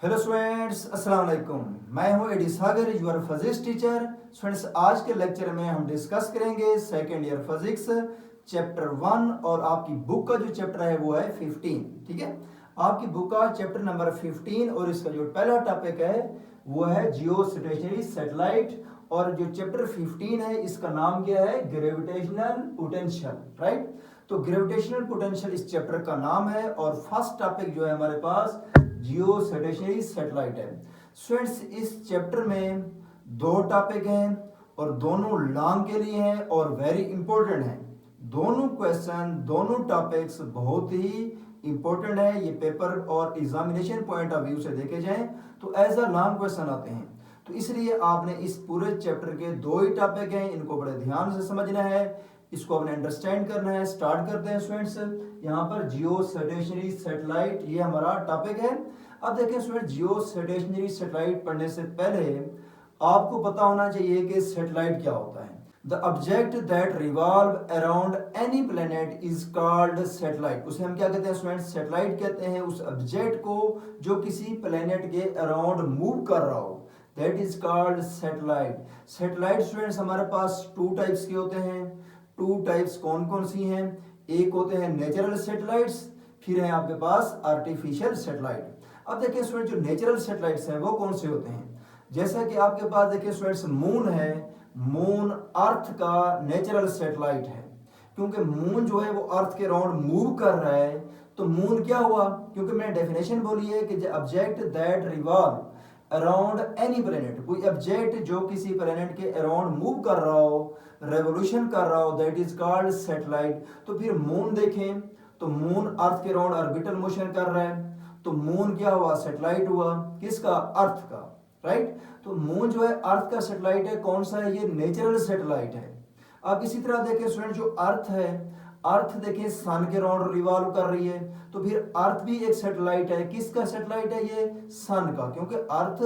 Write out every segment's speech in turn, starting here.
Hello students, अस्सलाम वालेकुम। मैं हूं A D Sagar, your physics teacher. Students, आज के लेक्चर में हम डिस्कस करेंगे सेकेंड ईयर फिजिक्स चैप्टर 1 और आपकी बुक का जो चैप्टर है वो है 15। ठीक है, आपकी बुक का चैप्टर नंबर 15 और इसका जो पहला टॉपिक है वो है जियो स्टेशनरी सैटेलाइट। और जो चैप्टर 15 है इसका नाम क्या है? Gravitational potential. राइट, तो ग्रेविटेशनल पोटेंशियल इस चैप्टर का नाम है और फर्स्ट टॉपिक जो है हमारे पास जियो स्टेशनरी सैटेलाइट है। स्टूडेंट्स, इस चैप्टर में दो टॉपिक हैं और दोनों लॉन्ग के लिए हैं और वेरी इंपॉर्टेंट हैं। दोनों क्वेश्चन, दोनों टॉपिक्स बहुत ही इंपॉर्टेंट है। ये पेपर और एग्जामिनेशन पॉइंट ऑफ व्यू से देखे जाएं तो एज अ लॉन्ग क्वेश्चन आते हैं। तो इसलिए आपने इस पूरे चैप्टर के दो ही टॉपिक हैं, इनको बड़े ध्यान से समझना है, इसको आपने अंडरस्टैंड करना है। स्टार्ट करते हैं स्टूडेंट्स। यहाँ पर जियो स्टेशनरी सैटेलाइट ये हमारा टॉपिक है। अब देखें स्टूडेंट, जियो स्टेशनरी सैटेलाइट पढ़ने से पहले आपको पता होना चाहिए कि सैटेलाइट क्या होता है। The object that revolve around any planet is called satellite. उसे हम क्या कहते हैं स्टूडेंट? सैटेलाइट कहते हैं उस ऑब्जेक्ट को जो किसी प्लेनेट के अराउंड मूव कर रहा हो, that is called satellite. Satellite students हमारे पास टू टाइप्स के होते हैं। टू टाइप्स कौन कौन सी हैं? एक होते हैं नेचुरल सैटेलाइट्स, फिर है आपके पास आर्टिफिशियल सैटेलाइट। अब देखिए स्टूडेंट, जो नेचुरल सैटेलाइट्स हैं वो कौन से होते हैं? जैसा कि आपके पास देखिए स्टूडेंट्स, मून है। मून अर्थ का नेचुरल सैटेलाइट है, क्योंकि मून जो है वो अर्थ के राउंड मूव कर रहा है। तो मून क्या हुआ? क्योंकि मैंने डेफिनेशन बोली है कि object that revolve around any planet, कोई ऑब्जेक्ट जो किसी प्लेनेट के अराउंड मूव कर रहा हो, रेवोल्यूशन कर रहा हो, दैट इज कॉल्ड सैटेलाइट। तो फिर मून देखें तो मून अर्थ के राउंड ऑर्बिटल मोशन कर रहा है, तो मून क्या हुआ? सैटेलाइट हुआ। किसका? अर्थ का। राइट, तो मून जो है अर्थ का सैटेलाइट है। कौन सा है ये? नेचुरल सैटेलाइट है। अब इसी तरह देखें स्टूडेंट, जो अर्थ है, अर्थ देखें सन के राउंड रिवॉल्व कर रही है, तो फिर अर्थ भी एक सैटेलाइट है। किसका सैटेलाइट है ये? सन का, क्योंकि अर्थ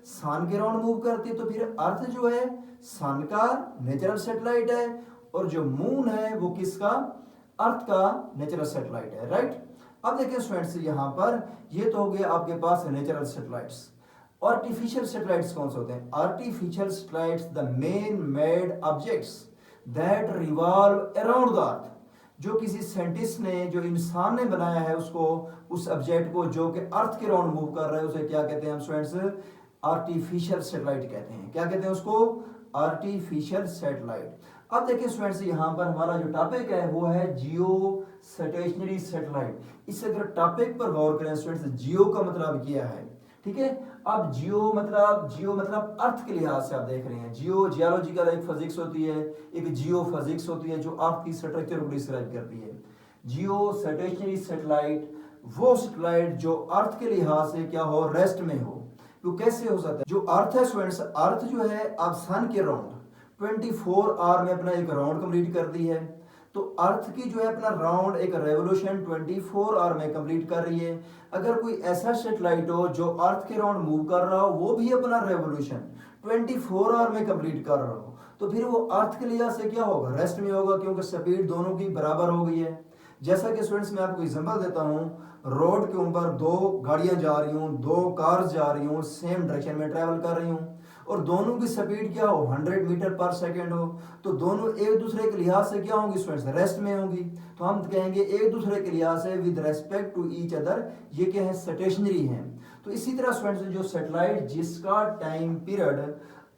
सन के राउंड मूव करती है, तो फिर अर्थ जो है सन का नेचुरल सैटेलाइट है और जो मून है वो किसका? अर्थ का नेचुरल सैटेलाइट है। राइट, अब देखिए स्टूडेंट्स, यहां पर ये तो हो गया आपके पास नेचुरल सैटेलाइट्स। आर्टिफिशियल सैटेलाइट्स कौन से होते हैं? Artificial satellites the main made objects that revolve around the अर्थ। जो किसी साइंटिस्ट ने, जो इंसान ने बनाया है उसको, उस ऑब्जेक्ट को जो कि अर्थ के राउंड मूव कर रहा है, उसे क्या कहते हैं हम स्टूडेंट्स? आर्टिफिशियल सैटेलाइट कहते हैं। क्या कहते हैं उसको? Artificial satellite. अब देखिए स्टूडेंट्स, यहाँ पर हमारा जो टॉपिक है वो है जियो स्टेशनरी सैटेलाइट। इस अगर टॉपिक पर गौर करें स्टूडेंट्स, जियो का मतलब क्या है? ठीक है, अब जियो मतलब अर्थ के लिहाज से आप देख रहे हैं। जियो जियोलॉजिकल एक फिजिक्स होती है, एक जियो फिजिक्स होती है जो अर्थ की स्ट्रक्चर को डिस्क्राइब करती है। जियो स्टेशनरी सैटेलाइट वो सैटेलाइट जो अर्थ के लिहाज से क्या हो? रेस्ट में हो। तो कैसे हो सकता है? जो अर्थ है स्टूडेंट्स, अर्थ जो है अब सन के राउंड 24 आवर में अपना एक राउंड कंप्लीट कर दी है। तो अर्थ की जो है अपना राउंड एक रेवोल्यूशन 24 आवर में कंप्लीट कर रही है। अगर कोई ऐसा सैटेलाइट हो जो अर्थ के राउंड मूव कर रहा हो, वो भी अपना रेवोल्यूशन 24 आवर में कंप्लीट कर रहा हो, तो फिर वो अर्थ के लिहाज से क्या होगा? रेस्ट में होगा, क्योंकि स्पीड दोनों की बराबर हो गई है। जैसा कि स्टूडेंट्स मैं आपको एग्जांपल देता हूँ, रोड के ऊपर दो गाड़ियां जा रही हूँ, दो कार्स जा रही हूँ, सेम डायरेक्शन में ट्रैवल कर रही हूँ और दोनों की स्पीड क्या हो? 100 मीटर पर सेकेंड हो, तो दोनों एक दूसरे के लिहाज से क्या होंगी स्टूडेंट्स? रेस्ट में होंगी। तो हम कहेंगे एक दूसरे के लिहाज से with respect to each other, ये क्या है? स्टेशनरी है। तो इसी तरह स्टूडेंट्स, जो सैटेलाइट जिसका टाइम पीरियड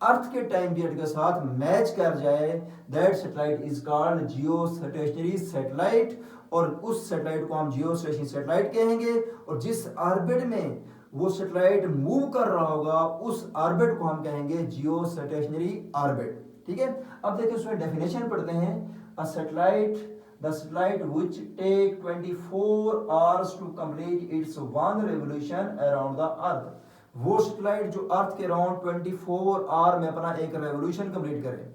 अर्थ के टाइम पीरियड के साथ मैच कर जाए, that satellite is called geostationary satellite. और उस सैटेलाइट को हम जियो स्टेशनरी सैटेलाइट कहेंगे। और जिस ऑर्बिट में वो सैटेलाइट मूव कर रहा होगा, उस ऑर्बिट को हम कहेंगे जियो स्टेशनरी ऑर्बिट। ठीक है, अब देखिए उसमें डेफिनेशन पढ़ते हैं। A satellite, the satellite which take 24 hours to complete its one revolution around the earth. वो सैटेलाइट जो अर्थ के अराउंड 24 आवर में अपना एक रेवोल्यूशन कंप्लीट करे।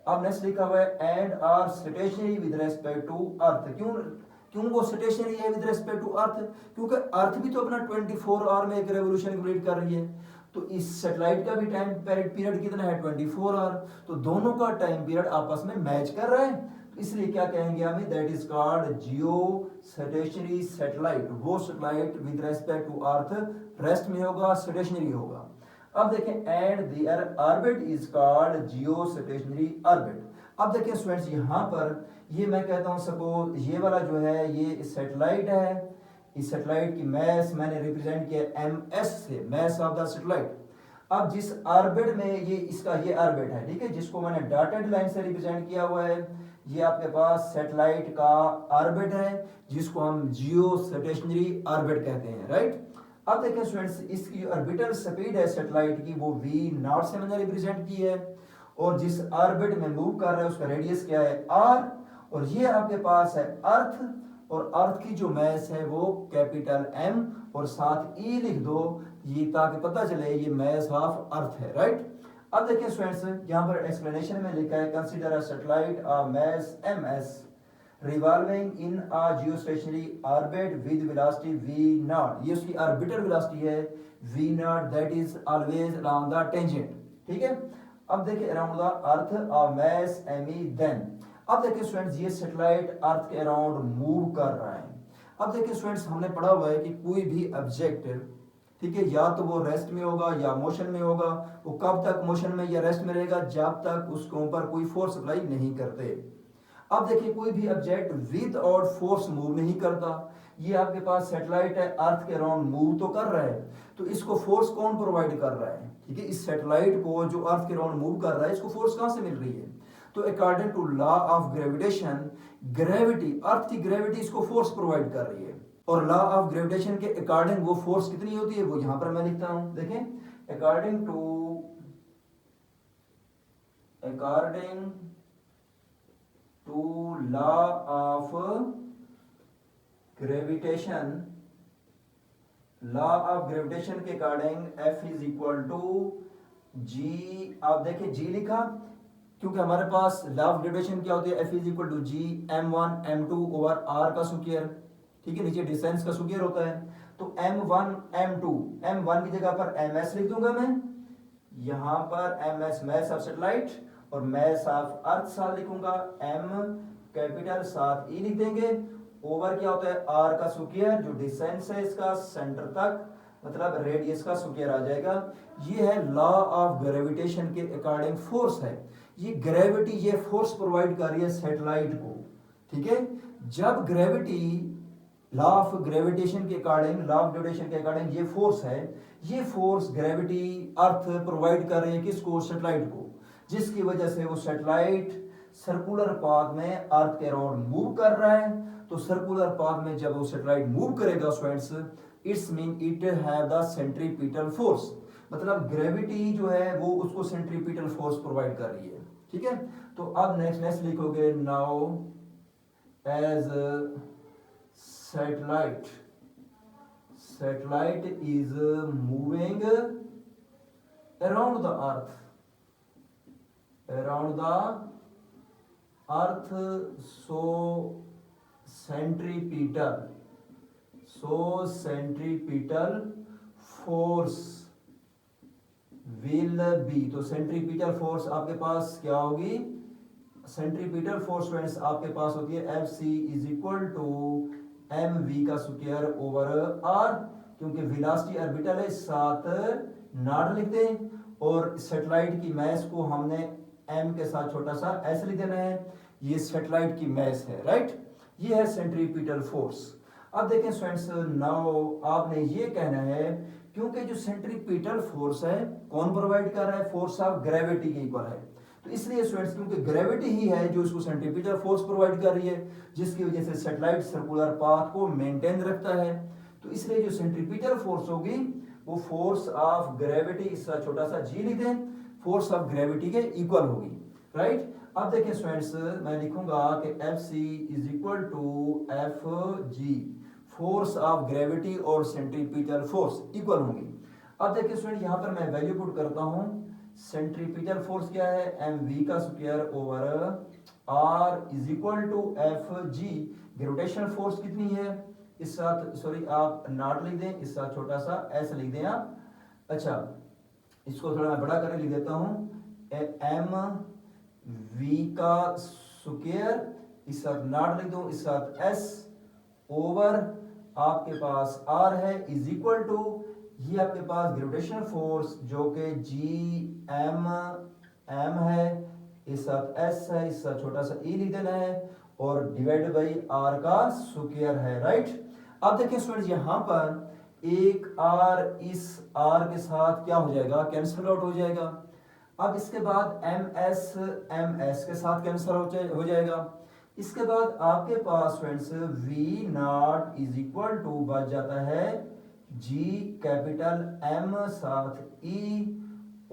अब नेक्स्ट लिखा हुआ है and are stationary with respect to earth. क्यों वो स्टेशनरी है विद रेस्पेक्ट टू अर्थ? क्योंकि अर्थ भी तो अपना 24 आवर में एक रेवोल्यूशन कंप्लीट कर रही है। तो इस सैटेलाइट का भी टाइम पीरियड कितना है? 24 आवर। तो दोनों का टाइम पीरियड आपस में मैच कर रहा है। इसलिए क्या कहेंगे हमें, that is called geostationary satellite. वो satellite with respect to earth rest में होगा, स्टेशनरी होगा। अब देखें and their orbit is called geostationary orbit. अब देखें स्टूडेंट्स यहाँ पर ये मैं कहता हूँ सपोज ये वाला जो है ये सैटेलाइट है, इस सैटेलाइट की मैस मैंने रिप्रेजेंट किया ms से, मैस ऑफ द सैटेलाइट। अब जिस ऑर्बिट में ये इसका ये ऑर्बिट है, ठीक है, जिसको मैंने डॉटेड लाइन से रिप्रेजेंट किया हुआ है, ये आपके पास सैटेलाइट का ऑर्बिट है जिसको हम जियो स्टेशनरी ऑर्बिट कहते हैं, राइट। अब देखें स्टूडेंट्स इसकी ऑर्बिटल स्पीड है सैटेलाइट की वो v0 से मैंने रिप्रेजेंट की है, और जिस ऑर्बिट में मूव कर रहा है उसका रेडियस क्या है r, और ये आपके पास है अर्थ, और अर्थ की जो मैस है वो कैपिटल M और साथ E लिख दो, ये ताकि पता चले ये मैस ऑफ अर्थ है, राइट। अब देखिए स्टूडेंट्स यहाँ पर एक्सप्लेनेशन में लिखा है consider a satellite of mass ms revolving in a geostationary orbit with velocity v0। ये उसकी ऑर्बिटल वेलोसिटी है v0 that is always around the tangent, ठीक है। अब देखिए around the earth of mass me then. अब देखिए स्टूडेंट्स ये सैटेलाइट अर्थ के अराउंड मूव कर रहा है। अब देखिए स्टूडेंट्स हमने पढ़ा हुआ है कि कोई भी ऑब्जेक्ट, ठीक है, या तो वो रेस्ट में होगा या मोशन में होगा। वो कब तक मोशन में या रेस्ट में रहेगा, जब तक उसके ऊपर कोई फोर्स अप्लाई नहीं करते। अब देखिए कोई भी ऑब्जेक्ट विदाउट फोर्स मूव नहीं करता। ये आपके पास सैटेलाइट है, अर्थ के अराउंड मूव तो कर रहा है, तो इसको फोर्स कौन प्रोवाइड कर रहा है, ठीक है, इस सैटेलाइट को जो अर्थ के अराउंड मूव कर रहा है इसको फोर्स कहां से मिल रही है। तो according to law of gravitation, gravity, earth की ग्रेविटी इसको फोर्स प्रोवाइड कर रही है, और लॉ ऑफ ग्रेविटेशन के अकॉर्डिंग वो फोर्स कितनी होती है वो यहां पर मैं लिखता हूं, देखें according to law of gravitation, law of gravitation के according F is equal to G। आप देखिए G लिखा क्योंकि हमारे पास लॉ ऑफ ग्रेविटेशन क्या होती है, F is equal to G m1 m2 over r का स्क्वायर, ठीक है, नीचे डिस्टेंस का स्क्वायर होता है। तो m1 m2, m1 की जगह पर ms लिख दूंगा मैं, यहां पर ms मैस ऑफ सैटेलाइट और मैस ऑफ अर्थ साथ लिखूंगा, m कैपिटल साथ e लिख देंगे, ओवर क्या होता है r का स्क्वायर, जो डिस्टेंस है इसका सेंटर तक मतलब रेडियस का स्क्वायर आ जाएगा। ये है लॉ ऑफ ग्रेविटेशन के अकॉर्डिंग फोर्स है। ये ग्रेविटी ये फोर्स प्रोवाइड कर रही है सैटेलाइट को, ठीक है। जब ग्रेविटी लॉ ऑफ ग्रेविटेशन के अकॉर्डिंग, लॉ ऑफ ग्रेविटेशन के अकॉर्डिंग ये फोर्स है, ये फोर्स ग्रेविटी अर्थ प्रोवाइड कर रही है किसको, सैटेलाइट को, जिसकी वजह से वो सैटेलाइट सर्कुलर पाथ में अर्थ के अराउंड मूव कर रहा है। तो सर्कुलर पाथ में जब वो सैटेलाइट मूव करेगा students, it's mean it have the centripetal force, मतलब ग्रेविटी जो है वो उसको सेंट्रीपिटल फोर्स प्रोवाइड कर रही है, ठीक है। तो अब नेक्स्ट लिखोगे now as satellite is moving around the earth, so centripetal force will be, तो सेंट्रीपिटल फोर्स आपके पास क्या होगी, सेंट्रीपिटल फोर्स फ्रेंड्स आपके पास होती है Fc is equal to mv का स्क्वायर ओवर r, क्योंकि वेलोसिटी ऑर्बिटल है साथ नॉट लिख दें, और सैटेलाइट की मैस को हमने m के साथ छोटा सा s लिख देना है, ये सैटेलाइट की मैस है, राइट। ये है सेंट्रीपिटल फोर्स। अब देखें स्टूडेंट्स नाउ आपने ये कहना है, क्योंकि जो सेंट्रीपिटल फोर्स है कौन प्रोवाइड कर रहा है, फोर्स ऑफ ग्रेविटी के इक्वल है, तो इसलिए स्टूडेंट्स क्योंकि ग्रेविटी ही है जो इसको सेंट्रीपिटल फोर्स प्रोवाइड कर रही है, जिसकी वजह से सैटेलाइट सर्कुलर पाथ को मेंटेन रखता है, तो इसलिए जो सेंट्रीपिटल फोर्स होगी वो फोर्स ऑफ ग्रेविटी, इसका छोटा सा g लिख दें, फोर्स ऑफ ग्रेविटी के इक्वल होगी, राइट। अब देखिए स्टूडेंट्स मैं लिखूंगा कि Fc is equal to Fg, force of gravity और सेंट्रीपिटल फोर्स इक्वल होंगी। अब देखिए स्टूडेंट यहाँ पर मैं वैल्यू पुट करता हूँ, सेंट्रीपिटल फोर्स क्या है mv का square over r is equal to Fg, gravitational force कितनी है, इस साथ सॉरी आप नॉट लिख दें, इस साथ छोटा सा s लिख दें आप, अच्छा इसको थोड़ा मैं बड़ा करके लिख देता हूँ, m v का स्क्वायर इस साथ नॉट लिख दूं, इस साथ एस ओवर आपके पास आर है इज इक्वल टू, ये आपके पास ग्रेविटेशनल फोर्स जो कि जी एम एम है, इस साथ एस है, इस साथ छोटा सा ई लिख देना है और डिवाइड बाई आर का स्क्वायर है, राइट। अब देखिए स्टूडेंट्स यहां पर एक आर इस आर के साथ क्या हो जाएगा, कैंसिल आउट हो जाएगा। अब इसके बाद एम एस के साथ कैंसिल हो जाएगा। इसके बाद आपके पास friends V naught is equal to बच जाता है जी कैपिटल एम साथ ई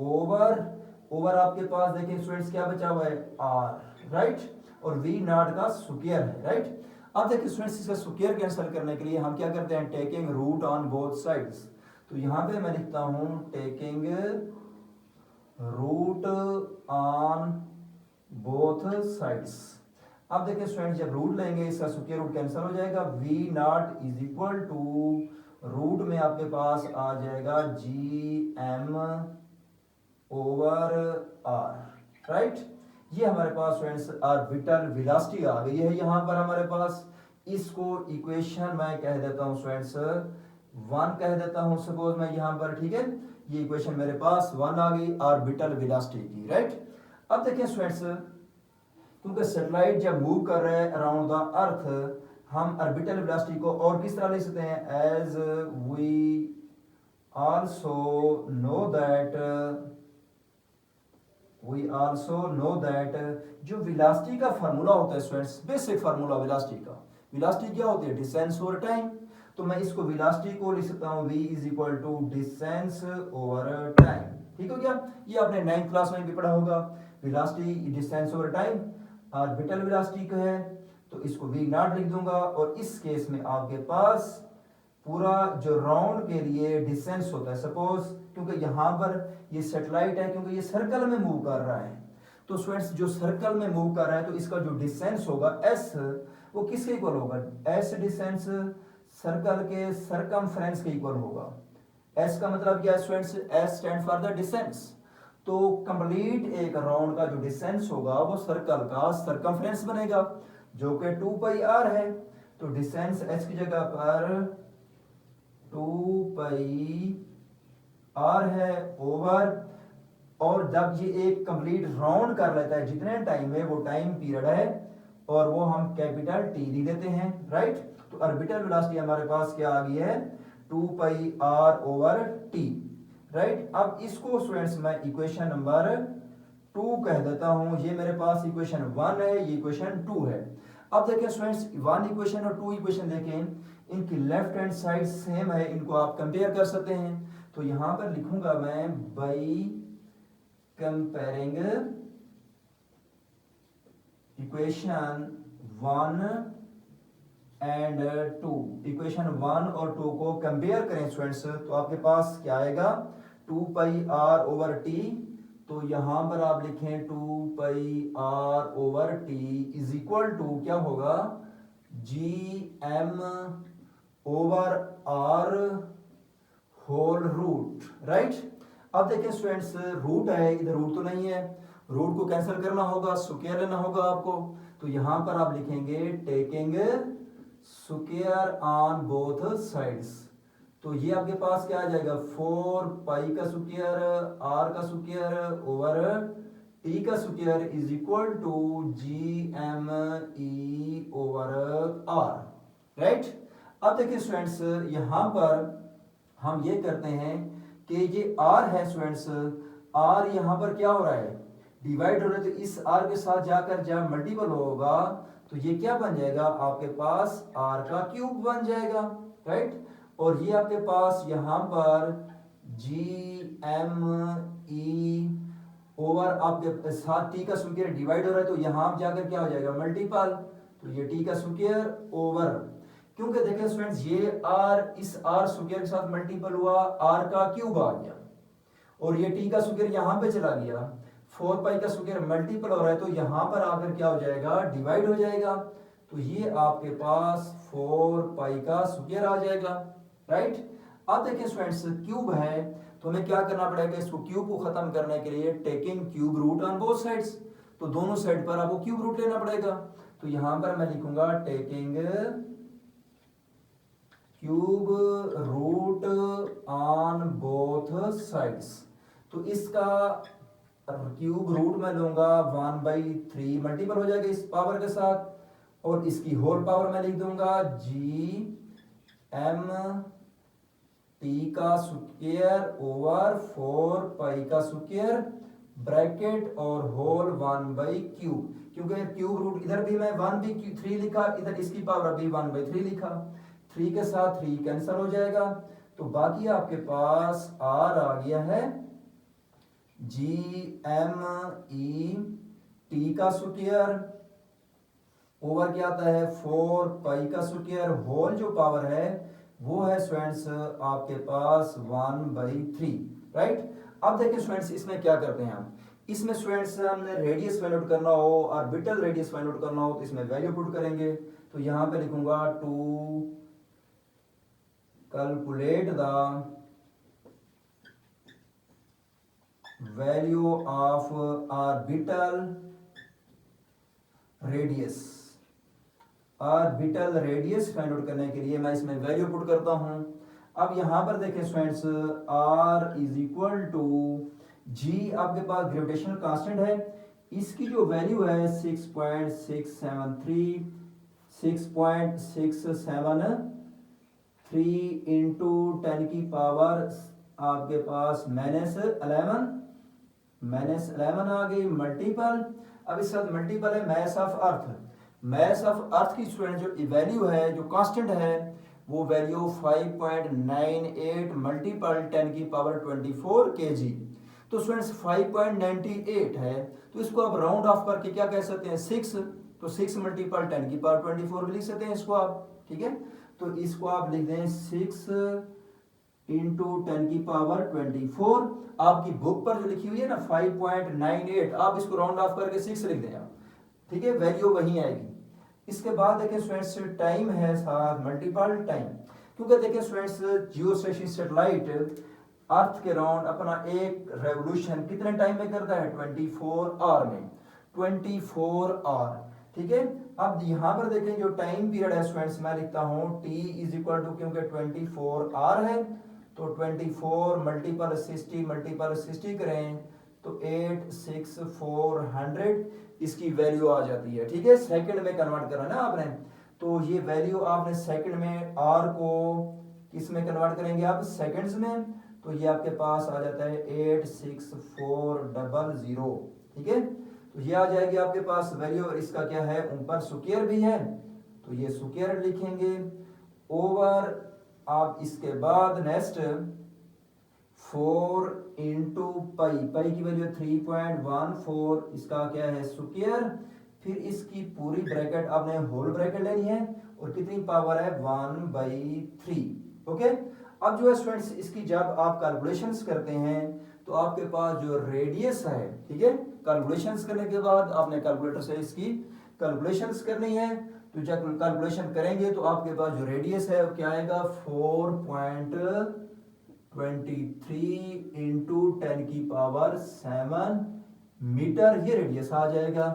ओवर ओवर आपके पास देखिए स्टूडेंट्स क्या बचा हुआ है आर, राइट, और वी नॉट का स्क्वायर है, राइट। अब देखिए स्टूडेंट्स इसका स्क्वायर कैंसिल करने के लिए हम क्या करते हैं, taking root on both sides. तो यहां पे मैं लिखता हूं taking root on both sides. अब देखिए स्टूडेंट जब रूट लेंगे इसका स्क्वायर रूट कैंसिल हो जाएगा, v naught is equal to root में आपके पास आ जाएगा G M over R, right. ये हमारे पास फ्रेंड्स ऑर्बिटल वेलोसिटी आ गई है यहां पर हमारे पास। इसको इक्वेशन मैं कह देता हूं स्टूडेंट्स 1 कह देता हूं सपोज मैं यहां पर, ठीक है। ये इक्वेशन मेरे पास 1 आ गई ऑर्बिटल वेलोसिटी की, राइट। अब देखिए स्टूडेंट्स क्योंकि सैटेलाइट जब मूव कर रहे हैं अराउंड द अर्थ, हम ऑर्बिटल वेलोसिटी को और किस तरह लिख सकते हैं, as we also know that जो वेलोसिटी का फार्मूला होता है स्टूडेंट्स, बेसिक फार्मूला वेलोसिटी का, वेलोसिटी क्या होती है, डिस्टेंस ओवर टाइम। तो मैं इसको वेलोसिटी को लिख सकता हूं v is equal to distance over time, ठीक हो गया। ये आपने 9th क्लास में भी पढ़ा होगा, velocity distance over time orbital velocity का है, तो इसको v नॉट लिख दूंगा। और इस केस में आपके पास पूरा जो राउंड के लिए डिस्टेंस होता है, सपोज क्योंकि यहां पर ये सैटेलाइट है, क्योंकि ये सर्कल में मूव कर रहा है, तो स्टूडेंट्स जो सर्कल में मूव कर रहा है तो इसका जो डिस्टेंस होगा s, वो किसके इक्वल होगा, s डिस्टेंस सर्कल के सरकमफ्रेंस के इक्वल होगा। s का मतलब क्या है students, s stand for the distance. तो कंप्लीट एक राउंड का जो डिस्टेंस होगा वो सर्कल का सरकमफ्रेंस बनेगा जो कि 2 पाई r है। तो डिस्टेंस h की जगह पर 2 पाई r है ओवर, और जब ये एक कंप्लीट राउंड कर लेता है जितने टाइम में, वो टाइम पीरियड है और वो हम कैपिटल T लिख देते हैं, राइट। तो ऑर्बिटल वेलोसिटी हमारे पास क्या आ गई है, 2 pi r over t, right. अब इसको स्टूडेंट्स मैं इक्वेशन नंबर 2 कह देता हूं, ये मेरे पास इक्वेशन 1 है, ये इक्वेशन 2 है। अब देखें स्टूडेंट्स 1 इक्वेशन और 2 इक्वेशन देखें, इनकी लेफ्ट हैंड साइड सेम है, इनको आप कंपेयर कर सकते हैं। तो यहां पर लिखूंगा मैं by comparing equation 1 and 2, equation 1 और 2 को कंपेयर करें स्टूडेंट्स, तो आपके पास क्या आएगा, 2 पाई r ओवर t। तो यहां पर आप लिखें 2 pi r over t is equal to क्या होगा, G M over r whole root, right. अब देखें स्टूडेंट्स रूट है, इधर रूट तो नहीं है, रूट को कैंसिल करना होगा, स्क्वायर लेना होगा आपको। तो यहां पर आप लिखेंगे taking square on both sides. तो ये आपके पास क्या आ जाएगा, 4 पाई का स्क्वायर r का स्क्वायर ओवर t का square is equal to G M E over r, right. अब देखिए स्टूडेंट्स यहां पर हम ये करते हैं कि ये r है स्टूडेंट्स, r यहां पर क्या हो रहा है, डिवाइड हो रहा है, तो इस r के साथ जाकर जब मल्टीपल होगा तो ये क्या बन जाएगा, आपके पास r का क्यूब बन जाएगा, राइट। और ये आपके पास यहां पर जी एम ई ओवर आपके साथ t का स्क्वायर डिवाइड हो रहा है, तो यहां जाकर क्या हो जाएगा, मल्टीपल। तो ये t का स्क्वायर ओवर, क्योंकि देखिए स्टूडेंट्स ये r इस r स्क्वायर के साथ मल्टीपल हुआ, r का क्यूब आ गया, और ये t का स्क्वायर यहां पे चला गया, 4 पाई का स्क्वायर मल्टीपल हो रहा है, तो यहां पर आकर क्या हो जाएगा, डिवाइड हो जाएगा। तो ये आपके पास 4 पाई का स्क्वायर आ जाएगा, राइट। अब देखिए स्टूडेंट्स क्यूब है, तो हमें क्या करना पड़ेगा, इसको क्यूब को खत्म करने के लिए taking cube root on both sides. तो दोनों साइड पर आपको क्यूब रूट लेना पड़ेगा। तो यहां पर मैं लिखूंगा taking cube root on both sides. तो इसका क्यूब रूट में लूंगा 1/3 मल्टीपल हो जाएगा इस पावर के साथ, और इसकी होल पावर में लिख दूंगा GM टी का स्क्वायर ओवर 4 पाई का स्क्वायर ब्रैकेट और होल 1/क्यूब, क्योंकि क्यूब रूट इधर भी मैं 1/3 लिखा, इधर इसकी पावर अभी 1/3 लिखा, 3 के साथ 3 कैंसिल हो जाएगा, तो बाकी आपके पास R आ गया है GME का स्क्वायर ओवर क्या आता है 4 पाई का स्क्वायर, होल जो पावर है वो है स्टूडेंट्स आपके पास 1/3, राइट। अब देखिए स्टूडेंट्स इसमें क्या करते हैं हम, इसमें स्टूडेंट्स हमने रेडियस फाइंड आउट करना हो, ऑर्बिटल रेडियस फाइंड आउट करना हो, तो इसमें वैल्यू पुट करेंगे। तो यहां पे लिखूंगा to calculate the value of orbital radius. Orbital radius find out करने के लिए मैं इसमें वैल्यू पुट करता हूं। अब यहां पर देखें students R is equal to G, आपके पास ग्रेविटेशनल कांस्टेंट है, इसकी जो वैल्यू है 6.673 इंटू 10 की पावर आपके पास -11 आ गई मल्टीपल। अब इस साथ मल्टीपल है mass of earth, mass of earth की स्टूडेंट जो वैल्यू है जो कांस्टेंट है वो वैल्यू 5.98 मल्टीपल 10 की पावर 24 kg। तो स्टूडेंट्स 5.98 है, तो इसको आप राउंड ऑफ करके क्या कह सकते हैं 6, तो 6 मल्टीपल 10 की पावर 24 भी लिख सकते हैं इसको आप, ठीक है। तो इसको आप लिख दें 6 इंटू 10 की पावर 24। आपकी बुक पर जो लिखी हुई है ना 5.98, आप इसको राउंड ऑफ करके 6 लिख दें आप, ठीक है, वैल्यू वही आएगी। इसके बाद देखें स्टूडेंट्स टाइम है साथ मल्टीपल टाइम, क्योंकि देखें स्टूडेंट्स जियोस्टेशनरी सैटेलाइट अर्थ के राउंड अपना एक रेवोल्यूशन कितने टाइम में करता है 24 आवर में, 24 आवर, ठीक है। अब यहां पर देखें जो टाइम पीरियड है स्टूडेंट्स मैं लिखता हूं T इज इक्वल टू, क्योंकि 24 आवर है तो 24 मल्टीपल 60 करें तो 86400 इसकी वैल्यू आ जाती है, ठीक है। सेकंड में कन्वर्ट करना ना आपने, तो ये वैल्यू आपने सेकंड में आर को किस में कन्वर्ट करेंगे आप सेकंड्स में, तो ये आपके पास आ जाता है 86400, ठीक है। तो ये आ जाएगी आपके पास वैल्यू, और इसका क्या है ऊपर स्क्वायर भी है तो ये स्क्वायर लिखेंगे ओवर। आप इसके बाद नेक्स्ट 4 इंटू पाई, पाई की वैल्यू 3.14, इसका क्या है स्क्वायर, फिर इसकी पूरी ब्रैकेट आपने होल ब्रैकेट लेनी है, और कितनी पावर है 1/3, ओके। अब जो है स्टूडेंट्स इसकी जब आप कैलकुलेशंस करते हैं तो आपके पास जो रेडियस है, ठीक है, कैलकुलेशंस करने के बाद आपने कैलकुलेटर से इसकी कैलकुलेशंस करनी है, तो जब कैलकुलेशन करेंगे तो आपके पास जो रेडियस है वो क्या आएगा 4.23 इंटू 10 की पावर 7 मीटर, ये रेडियस आ जाएगा।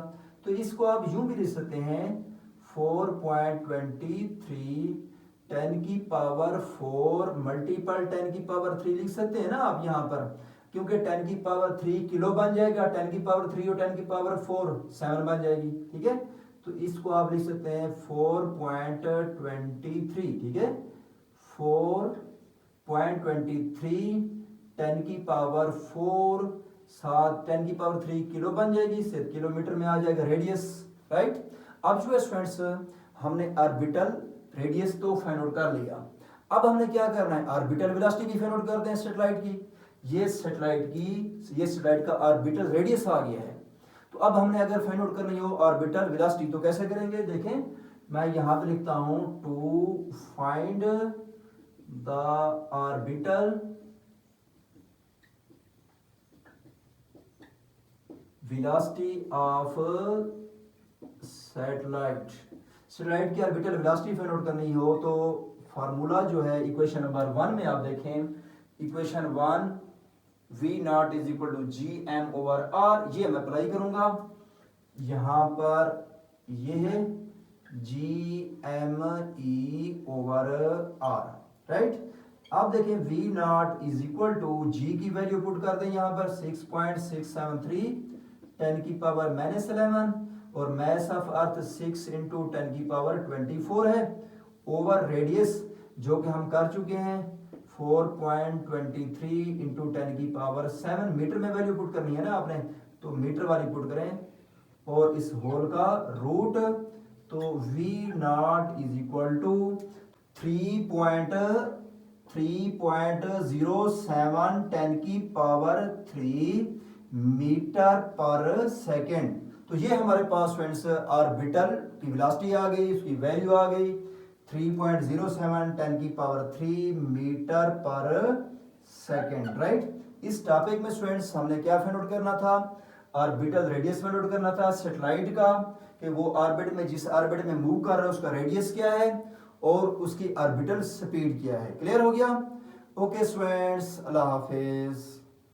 तो इसको आप यूं भी लिख सकते हैं 4.23 10 की पावर 4 मल्टीपल 10 की पावर 3 लिख सकते हैं ना आप यहाँ पर, क्योंकि 10 की पावर 3 किलो बन जाएगा, 10 की पावर 3 और 10 की पावर 4 7 बन जाएगी, ठीक है। तो इसको आप लिख सकते हैं 4.23, ठीक है, 4.23 10 की पावर 4 10 की पावर 3 किलो बन जाएगी, इससे किलोमीटर में आ जाएगा रेडियस, राइट। अब जो है स्टूडेंट्स हमने ऑर्बिटल रेडियस तो फाइंड आउट कर लिया, अब हमने क्या करना है ऑर्बिटल वेलोसिटी भी फाइंड आउट करते हैं सैटेलाइट की। ये सैटेलाइट का ऑर्बिटल रेडियस आ गया है, तो अब हमने अगर फाइंड आउट करनी हो ऑर्बिटल वेलोसिटी तो कैसे करेंगे, देखें मैं यहां पे लिखता हूं to find the orbital velocity of satellite की ऑर्बिटल वेलोसिटी फाइंड आउट करनी हो तो फार्मूला जो है इक्वेशन नंबर 1 में आप देखें, equation 1 V0 is equal to GM over R, ये मैं अप्लाई करूंगा यहां पर, ये है GME/r, राइट। अब देखें V naught is equal to G की वैल्यू पुट कर दें यहाँ पर 6.673 10 की पावर -11 और मास ऑफ अर्थ 6 इंटू 10 की पावर 24 है, ओवर रेडियस जो कि हम कर चुके हैं 4.23 इंटू 10 की पावर 7, मीटर में वैल्यू पुट करनी है ना आपने, तो मीटर वाली पुट करें, और इस होल का रूट, तो V naught is equal to 3.07 10 की पावर 3 मीटर पर सेकेंड। तो ये हमारे पास फ्रेंड्स ऑर्बिटल की वेलोसिटी आ गई, उसकी वैल्यू आ गई 3.07 10 की पावर 3 मीटर पर सेकेंड, राइट। इस टॉपिक में स्टूडेंट्स हमने क्या फाइंड आउट करना था, ऑर्बिटल रेडियस फाइंड आउट करना था सैटेलाइट का, कि वो ऑर्बिट में जिस ऑर्बिट में मूव कर रहा है उसका रेडियस क्या है और उसकी ऑर्बिटल स्पीड क्या है। क्लियर हो गया? ओके स्टूडेंट्स, अल्लाह हाफिज।